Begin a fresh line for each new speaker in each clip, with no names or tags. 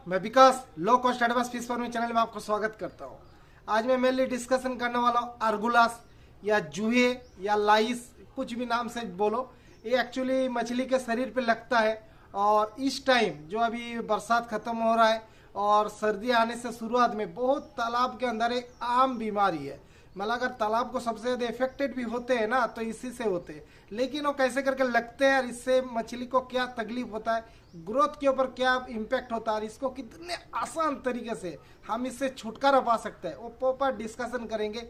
मैं Vikas low cost advance fish farming channel में आपको स्वागत करता हूं। आज मैं मेनली डिस्कशन करने वाला हूं आर्गुलास या जूहे या लाइस, कुछ भी नाम से बोलो। ये एक्चुअली मछली के शरीर पे लगता है और इस टाइम जो अभी बरसात खत्म हो रहा है और सर्दी आने से शुरुआत में बहुत तालाब के अंदर एक आम बीमारी है। मतलब अगर तालाब को सबसे ज़्यादा इफेक्टेड भी होते हैं ना तो इसी से होते हैं, लेकिन वो कैसे करके लगते हैं और इससे मछली को क्या तकलीफ होता है, ग्रोथ के ऊपर क्या इम्पैक्ट होता है और इसको कितने आसान तरीके से हम इससे छुटकारा पा सकते हैं, वो प्रॉपर डिस्कशन करेंगे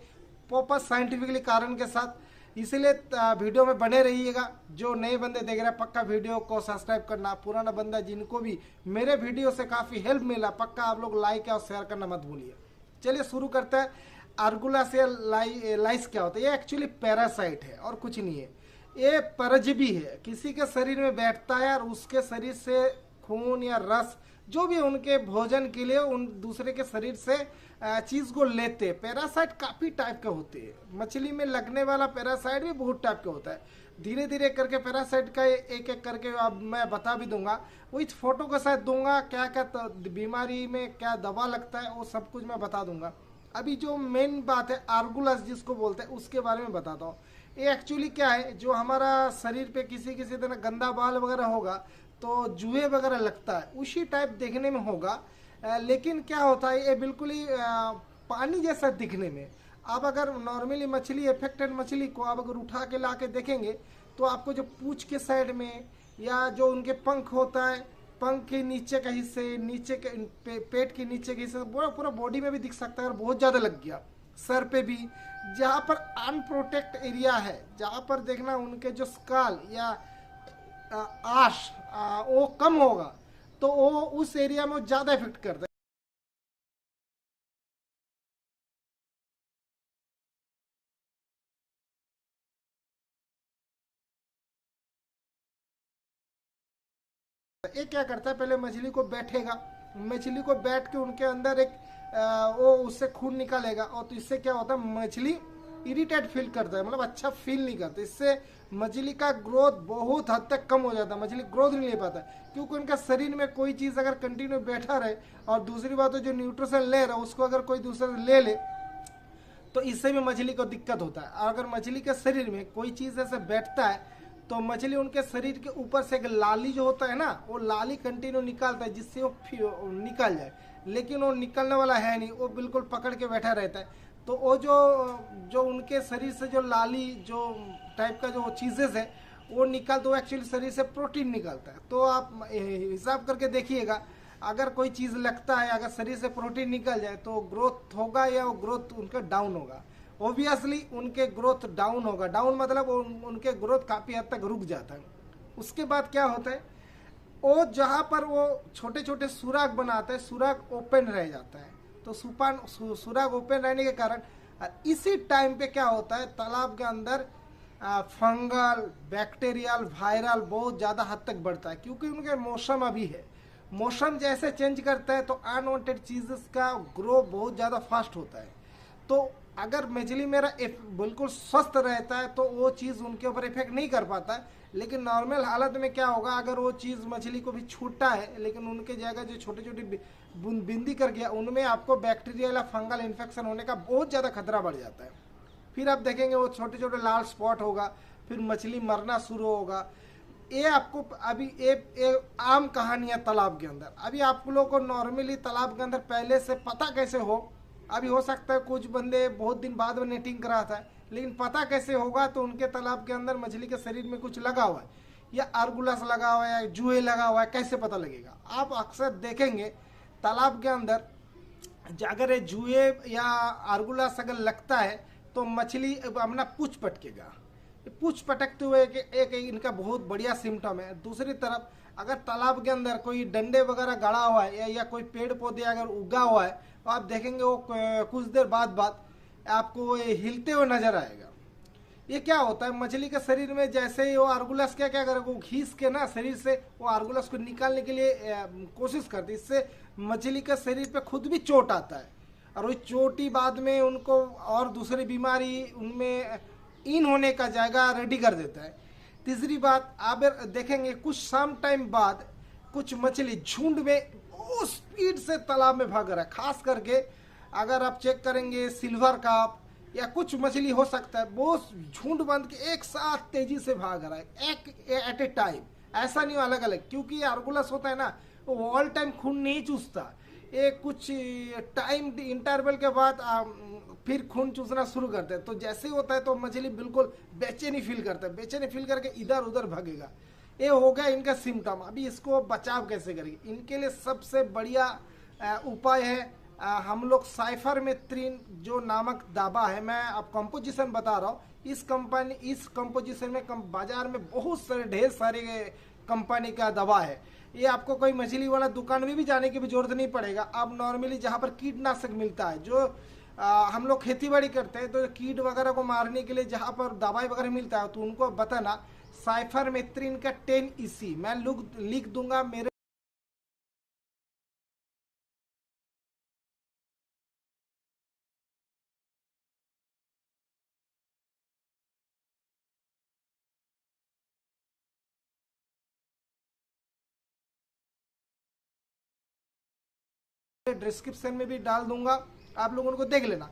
प्रॉपर साइंटिफिकली कारण के साथ। इसीलिए वीडियो में बने रहिएगा। जो नए बंदे देख रहे हैं पक्का वीडियो को सब्सक्राइब करना, पुराना बंदा जिनको भी मेरे वीडियो से काफ़ी हेल्प मिला पक्का आप लोग लाइक और शेयर करना मत भूलिए। चलिए शुरू करते हैं। आर्गुलास या लाइस क्या होता है? ये एक्चुअली पैरासाइट है और कुछ नहीं है। ये परजीवी है, किसी के शरीर में बैठता है और उसके शरीर से खून या रस जो भी उनके भोजन के लिए उन दूसरे के शरीर से चीज को लेते हैं। पैरासाइट काफी टाइप के होते हैं। मछली में लगने वाला पैरासाइट भी बहुत टाइप का होता है। धीरे धीरे करके पैरासाइट का एक एक करके अब मैं बता भी दूंगा, वो इस फोटो के साथ दूंगा, क्या क्या बीमारी में क्या दवा लगता है वो सब कुछ मैं बता दूंगा। अभी जो मेन बात है आर्गुलास जिसको बोलते हैं उसके बारे में बताता हूँ। ये एक्चुअली क्या है, जो हमारा शरीर पे किसी किसी तरह गंदा बाल वगैरह होगा तो जुए वगैरह लगता है, उसी टाइप देखने में होगा। लेकिन क्या होता है, ये बिल्कुल ही पानी जैसा दिखने में। आप अगर नॉर्मली मछली इफेक्टेड मछली को आप अगर उठा के ला के देखेंगे तो आपको जो पूंछ के साइड में या जो उनके पंख होता है, पंख के नीचे का हिस्से, नीचे के पेट के नीचे के हिस्से पूरा पूरा बॉडी में भी दिख सकता है। और बहुत ज़्यादा लग गया सर पे भी, जहाँ पर अनप्रोटेक्ट एरिया है, जहाँ पर देखना उनके जो स्काल या आश वो कम होगा तो वो उस एरिया में ज़्यादा इफेक्ट करता है। ये क्या करता है, पहले मछली को बैठेगा, मछली को बैठ के उनके अंदर एक वो उससे खून निकालेगा और तो इससे क्या होता है, मछली इरिटेट फील करता है, मतलब अच्छा फील नहीं करता। इससे मछली का ग्रोथ बहुत हद तक कम हो जाता है, मछली ग्रोथ नहीं ले पाता क्योंकि उनका शरीर में कोई चीज़ अगर कंटिन्यू बैठा रहे और दूसरी बात है जो न्यूट्रिशन ले रहा है उसको अगर कोई दूसरा ले ले तो इससे भी मछली को दिक्कत होता है। और अगर मछली के शरीर में कोई चीज़ ऐसे बैठता है तो मछली उनके शरीर के ऊपर से एक लाली जो होता है ना, वो लाली कंटिन्यू निकालता है जिससे वो निकल जाए, लेकिन वो निकलने वाला है नहीं, वो बिल्कुल पकड़ के बैठा रहता है। तो वो जो उनके शरीर से जो लाली जो टाइप का जो चीज़ें है वो निकाल, तो एक्चुअली शरीर से प्रोटीन निकलता है। तो आप हिसाब करके देखिएगा, अगर कोई चीज़ लगता है, अगर शरीर से प्रोटीन निकल जाए तो ग्रोथ होगा या वो ग्रोथ उनका डाउन होगा। ऑब्वियसली उनके ग्रोथ डाउन होगा, डाउन मतलब उनके ग्रोथ काफ़ी हद तक रुक जाता है। उसके बाद क्या होता है, वो जहाँ पर वो छोटे छोटे सुराग बनाते हैं, सुराग ओपन रह जाता है। तो सुराग ओपन रहने के कारण इसी टाइम पे क्या होता है, तालाब के अंदर फंगल, बैक्टीरियल, वायरल बहुत ज़्यादा हद तक बढ़ता है क्योंकि उनके मौसम अभी है। मौसम जैसे चेंज करता है तो अनवांटेड चीज़ेस का ग्रो बहुत ज़्यादा फास्ट होता है। तो अगर मछली मेरा बिल्कुल स्वस्थ रहता है तो वो चीज़ उनके ऊपर इफेक्ट नहीं कर पाता है। लेकिन नॉर्मल हालत में क्या होगा, अगर वो चीज़ मछली को भी छूटता है लेकिन उनके जगह जो छोटी छोटी बिंदी कर गया उनमें आपको बैक्टीरिया या फंगल इन्फेक्शन होने का बहुत ज़्यादा खतरा बढ़ जाता है। फिर आप देखेंगे वो छोटे छोटे लाल स्पॉट होगा, फिर मछली मरना शुरू होगा। ये आपको अभी एक आम कहानी है तालाब के अंदर। अभी आप लोगों को नॉर्मली तालाब के अंदर पहले से पता कैसे हो, अभी हो सकता है कुछ बंदे बहुत दिन बाद में नेटिंग करा था, लेकिन पता कैसे होगा तो उनके तालाब के अंदर मछली के शरीर में कुछ लगा हुआ है या आर्गुलास लगा हुआ है या जुए लगा हुआ है, कैसे पता लगेगा? आप अक्सर देखेंगे तालाब के अंदर अगर ये जुए या आर्गुलास अगर लगता है तो मछली अपना पूंछ पटकेगा। पूंछ पटकते हुए एक इनका बहुत बढ़िया सिम्टम है। दूसरी तरफ अगर तालाब के अंदर कोई डंडे वगैरह गड़ा हुआ है या कोई पेड़ पौधे अगर उगा हुआ है तो आप देखेंगे वो कुछ देर बाद आपको हिलते हुए नजर आएगा। ये क्या होता है, मछली के शरीर में जैसे ही वो आर्गुलास क्या करेगा, वो खींच के ना शरीर से वो आर्गुलास को निकालने के लिए कोशिश करती है। इससे मछली के शरीर पे खुद भी चोट आता है और वो चोटी बाद में उनको और दूसरी बीमारी उनमें इन होने का जगह रेडी कर देता है। तीसरी बात आप देखेंगे कुछ सम टाइम बाद कुछ मछली झुंड में बहुत स्पीड से तालाब में भाग रहा है। खास करके अगर आप चेक करेंगे सिल्वर कार्प या कुछ मछली हो सकता है, वो झुंड बंद के एक साथ तेजी से भाग रहा है एक एट ए टाइम, ऐसा नहीं अलग अलग, क्योंकि आर्गुलस होता है ना वो ऑल टाइम खून नहीं चूसता, एक कुछ टाइम इंटरवल के बाद फिर खून चूसना शुरू करते हैं। तो जैसे ही होता है तो मछली बिल्कुल बेचैनी फील करता है, बेचैनी फील करके इधर उधर भागेगा। ये हो गया इनका सिम्टम। अभी इसको बचाव कैसे करेंगे, इनके लिए सबसे बढ़िया उपाय है हम लोग साइफरमेथ्रिन जो नामक दवा है, मैं अब कंपोजिशन बता रहा हूँ। इस कंपोजिशन में बाजार में बहुत सारे ढेर सारे कंपनी का दवा है। ये आपको कोई मछली वाला दुकान में भी जाने की भी जरूरत नहीं पड़ेगा। अब नॉर्मली जहाँ पर कीटनाशक मिलता है, जो हम लोग खेती बाड़ी करते हैं तो कीट वगैरह को मारने के लिए जहाँ पर दवाई वगैरह मिलता है तो उनको बताना साइफरमेथ्रिन का 10 EC मैं लिख दूंगा मेरे डिस्क्रिप्शन में भी डाल दूंगा, आप लोगों को देख लेना।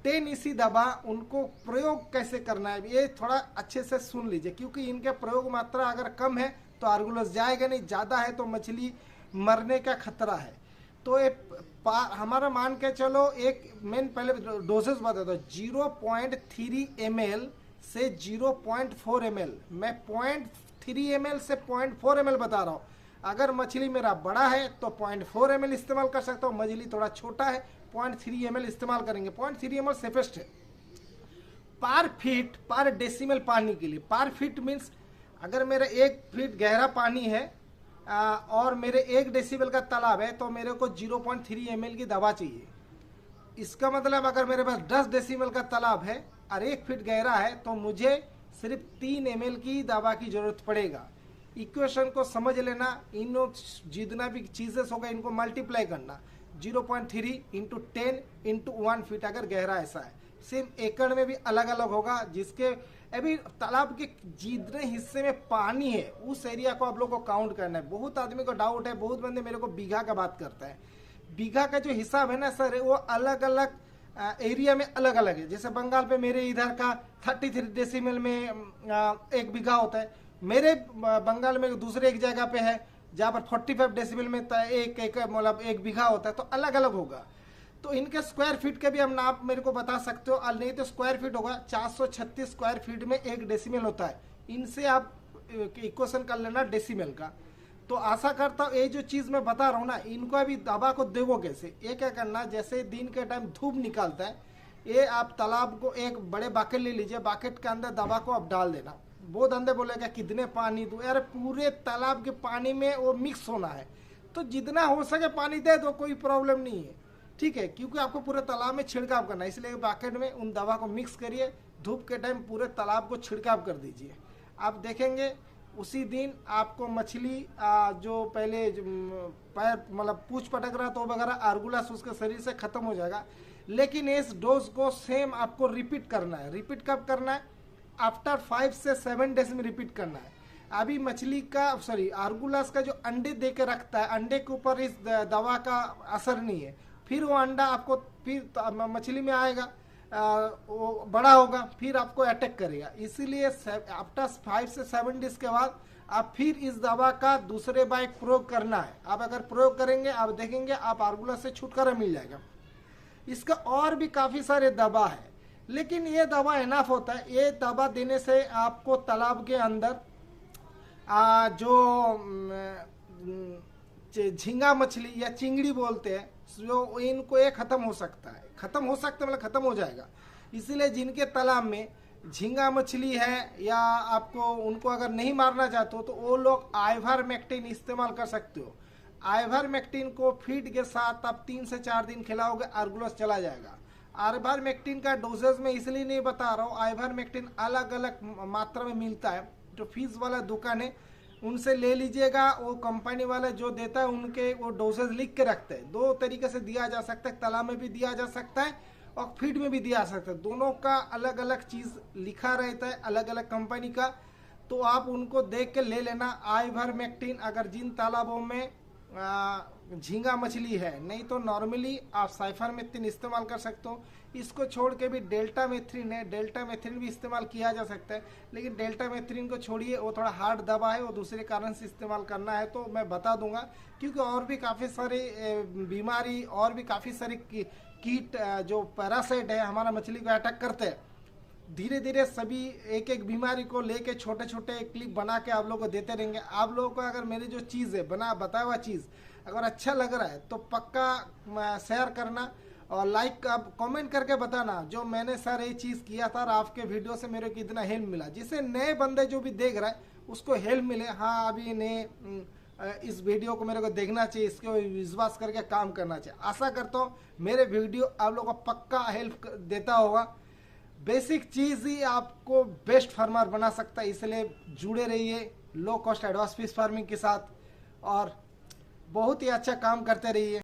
10 EC दवा उनको प्रयोग कैसे करना है ये थोड़ा अच्छे से सुन लीजिए, क्योंकि इनके प्रयोग मात्रा अगर कम है तो आर्गुलस जाएगा नहीं, ज़्यादा है तो मछली मरने का खतरा है। तो ये हमारा मान के चलो एक मेन पहले डोजेस बता दो, 0.3 ml से 0.4 ml, मैं 0.3 ml से 0.4 ml बता रहा हूँ। अगर मछली मेरा बड़ा है तो 0.4 ml इस्तेमाल कर सकता हूँ, मछली थोड़ा छोटा है 0.3 ml इस्तेमाल करेंगे। 0.3 ml सेफेस्ट है। पर फीट पर डेसिमल पानी के लिए, पर फीट मीन्स अगर मेरा 1 फीट गहरा पानी है और मेरे 1 डेसिबल का तालाब है तो मेरे को 0.3 ml की दवा चाहिए। इसका मतलब अगर मेरे पास 10 डेसिबल का तालाब है और 1 फीट गहरा है तो मुझे सिर्फ 3 ml की दवा की जरूरत पड़ेगा। इक्वेशन को समझ लेना, इन जितना भी चीजेस होगा इनको मल्टीप्लाई करना, 0.3 इंटू 10 इंटू 1 फीट अगर गहरा ऐसा है। सेम एकड़ में भी अलग अलग होगा, जिसके अभी तालाब के जितने हिस्से में पानी है उस एरिया को आप लोग को काउंट करना है। बहुत आदमी को डाउट है, बहुत बंदे मेरे को बीघा का बात करता है। बीघा का जो हिसाब है ना सर, वो अलग अलग एरिया में अलग अलग है। जैसे बंगाल पे मेरे इधर का 33 डेसिमल में 1 बीघा होता है, मेरे बंगाल में दूसरे एक जगह पे है जहाँ पर 45 डेसिबल में एक मतलब 1 बीघा होता है, तो अलग अलग होगा। तो इनके स्क्वायर फीट के भी हम नाप मेरे को बता सकते हो, नहीं तो स्क्वायर फीट होगा 436 स्क्वायर फीट में 1 डेसिमल होता है। इनसे आप इक्वेशन कर लेना डेसिमल का। तो आशा करता हूँ ये जो चीज़ मैं बता रहा हूँ ना, इनको अभी दवा को देवो कैसे, ये क्या करना, जैसे दिन के टाइम धूप निकालता है, ये आप तालाब को एक बड़े बाकेट ले लीजिए, बाकेट के अंदर दवा को आप डाल देना। बहुत अंदर बोलेगा कितने पानी दूं, यार पूरे तालाब के पानी में वो मिक्स होना है, तो जितना हो सके पानी दे दो, कोई प्रॉब्लम नहीं है, ठीक है, क्योंकि आपको पूरे तालाब में छिड़काव करना है। इसलिए बाकेट में उन दवा को मिक्स करिए, धूप के टाइम पूरे तालाब को छिड़काव कर दीजिए। आप देखेंगे उसी दिन आपको मछली जो पहले पैर मतलब पूछ पटक रहा तो वगैरह आर्गुलस उसके शरीर से खत्म हो जाएगा। लेकिन इस डोज को सेम आपको रिपीट करना है। रिपीट कब करना है, आफ्टर 5 से 7 डेज में रिपीट करना है। अभी मछली का आर्गुलस का जो अंडे दे के रखता है, अंडे के ऊपर इस दवा का असर नहीं है, फिर वो अंडा आपको फिर मछली में आएगा, वो बड़ा होगा, फिर आपको अटैक करेगा। इसीलिए आफ्टर 5 से 7 डेज के बाद आप फिर इस दवा का दूसरे बार प्रयोग करना है। आप अगर प्रयोग करेंगे आप देखेंगे आप आर्गुलस से छुटकारा मिल जाएगा। इसका और भी काफ़ी सारे दवा है, लेकिन ये दवा इनफ होता है। ये दवा देने से आपको तालाब के अंदर जो झींगा मछली या चिंगड़ी बोलते हैं, जो इनको ये खत्म हो सकता है, मतलब खत्म हो जाएगा। इसीलिए जिनके तालाब में झींगा मछली है या आपको उनको अगर नहीं मारना चाहते हो तो वो लोग आइवरमेक्टिन इस्तेमाल कर सकते हो। आइवरमेक्टिन को फीड के साथ आप 3 से 4 दिन खिलाओगे, आर्गुलस चला जाएगा। आइवरमेक्टिन का डोजेज में इसलिए नहीं बता रहा हूँ, आइवरमेक्टिन अलग अलग मात्रा में मिलता है। जो फीस वाला दुकान है उनसे ले लीजिएगा, वो कंपनी वाला जो देता है उनके वो डोजेज लिख के रखते हैं। 2 तरीके से दिया जा सकता है, तालाब में भी दिया जा सकता है और फीड में भी दिया जा सकता है। दोनों का अलग अलग चीज़ लिखा रहता है, अलग अलग कंपनी का। तो आप उनको देख के ले लेना। आइवरमेक्टिन अगर जिन तालाबों में झींगा मछली है, नहीं तो नॉर्मली आप साइफरमेथ्रिन इस्तेमाल कर सकते हो। इसको छोड़ के भी डेल्टामेथ्रिन है, डेल्टामेथ्रिन भी इस्तेमाल किया जा सकता है, लेकिन डेल्टामेथ्रिन को छोड़िए, वो थोड़ा हार्ड दवा है, वो दूसरे कारण से इस्तेमाल करना है तो मैं बता दूंगा। क्योंकि और भी काफ़ी सारी बीमारी और भी काफ़ी सारे कीट जो पैरासाइट है हमारा मछली को अटैक करते हैं। धीरे धीरे सभी एक एक बीमारी को लेके छोटे छोटे क्लिप बना के आप लोगों को देते रहेंगे। आप लोगों को अगर मेरी जो चीज़ है बताया हुआ चीज़ अगर अच्छा लग रहा है तो पक्का शेयर करना और लाइक अब कमेंट करके बताना जो मैंने सर ये चीज़ किया था और आपके वीडियो से मेरे को इतना हेल्प मिला, जिससे नए बंदे जो भी देख रहा है उसको हेल्प मिले। हाँ, अभी नए इस वीडियो को मेरे को देखना चाहिए, इसको विश्वास करके काम करना चाहिए। आशा करता हूँ मेरे वीडियो आप लोगों को पक्का हेल्प देता होगा। बेसिक चीज़ ही आपको बेस्ट फार्मर बना सकता है, इसलिए जुड़े रहिए लो कॉस्ट एडवांस फिश फार्मिंग के साथ और बहुत ही अच्छा काम करते रहिए।